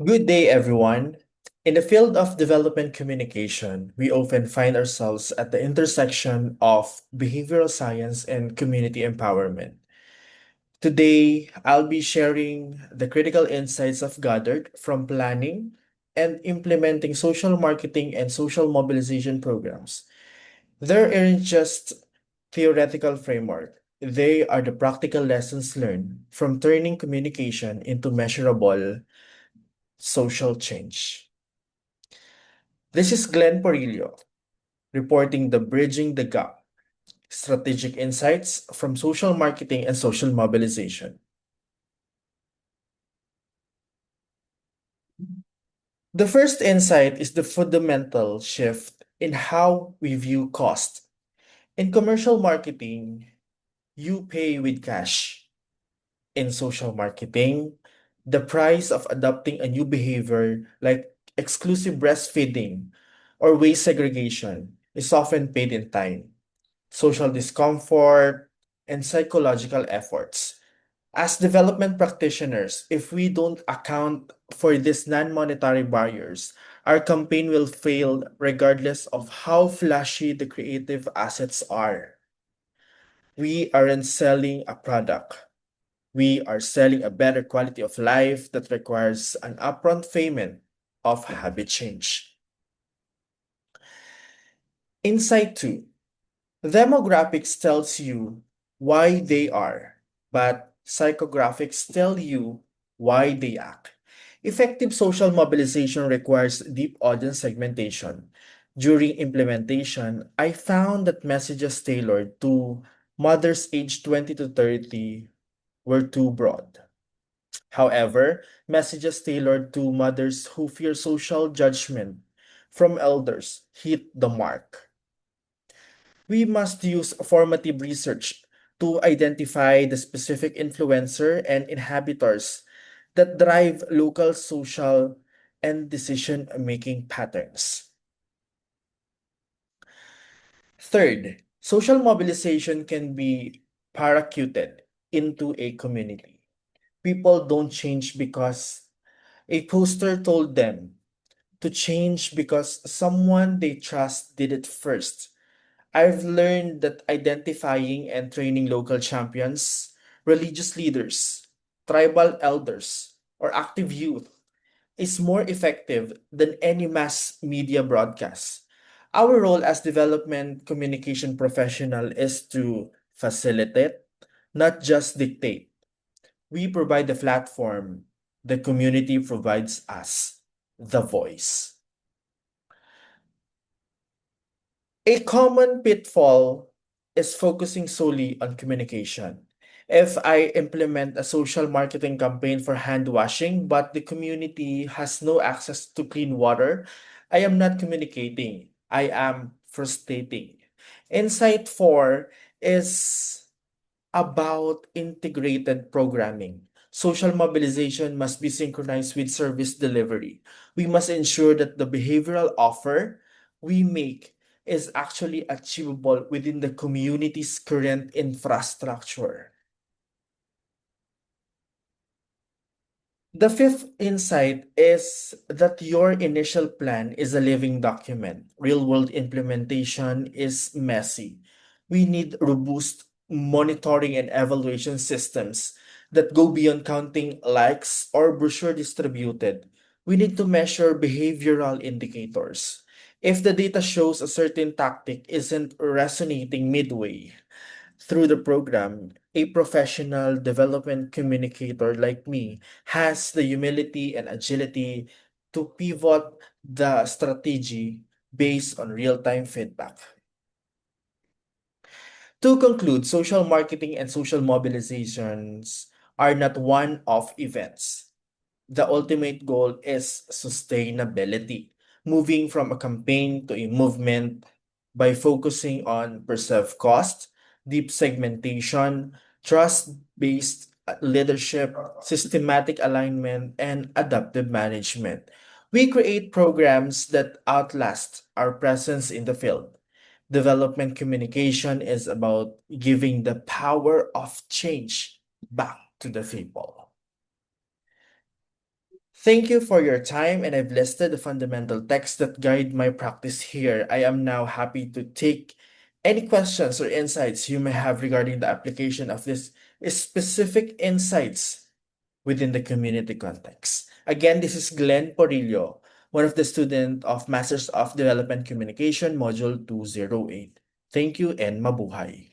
Good day, everyone. In the field of development communication, we often find ourselves at the intersection of behavioral science and community empowerment. Today, I'll be sharing the critical insights I've gathered from planning and implementing social marketing and social mobilization programs. They aren't just theoretical framework. They are the practical lessons learned from turning communication into measurable social change. This is Glenn Porillo reporting the Bridging the Gap Strategic Insights from Social Marketing and Social Mobilization. The first insight is the fundamental shift in how we view cost. In commercial marketing, you pay with cash. In social marketing, the price of adopting a new behavior like exclusive breastfeeding or waste segregation is often paid in time, social discomfort, and psychological efforts. As development practitioners, if we don't account for these non-monetary barriers, our campaign will fail regardless of how flashy the creative assets are. We aren't selling a product. We are selling a better quality of life that requires an upfront payment of habit change. Insight 2. Demographics tells you why they are, but psychographics tell you why they act. Effective social mobilization requires deep audience segmentation. During implementation, I found that messages tailored to mothers aged 20 to 30 were too broad. However, messages tailored to mothers who fear social judgment from elders hit the mark. We must use formative research to identify the specific influencer and inhabitants that drive local social and decision-making patterns. Third, social mobilization can be parachuted into a community. People don't change because a poster told them to change because someone they trust did it first. I've learned that identifying and training local champions, religious leaders, tribal elders, or active youth is more effective than any mass media broadcast. Our role as development communication professional is to facilitate, not just dictate. We provide the platform, the community provides us the voice. A common pitfall is focusing solely on communication. If I implement a social marketing campaign for hand washing, but the community has no access to clean water, I am not communicating. I am frustrating. Insight 4 is about integrated programming. Social mobilization must be synchronized with service delivery. We must ensure that the behavioral offer we make is actually achievable within the community's current infrastructure. The fifth insight is that your initial plan is a living document. Real world implementation is messy. We need robust monitoring and evaluation systems that go beyond counting likes or brochure distributed. We need to measure behavioral indicators. If the data shows a certain tactic isn't resonating midway, through the program, a professional development communicator like me has the humility and agility to pivot the strategy based on real-time feedback. To conclude, social marketing and social mobilizations are not one-off events. The ultimate goal is sustainability, moving from a campaign to a movement by focusing on perceived cost, deep segmentation, trust-based leadership, systematic alignment, and adaptive management. We create programs that outlast our presence in the field. Development communication is about giving the power of change back to the people. Thank you for your time, and I've listed the fundamental texts that guide my practice here. I am now happy to take any questions or insights you may have regarding the application of this specific insights within the community context. Again, this is Glenn Porillo, one of the student of Masters of Development Communication, Module 208. Thank you and mabuhay.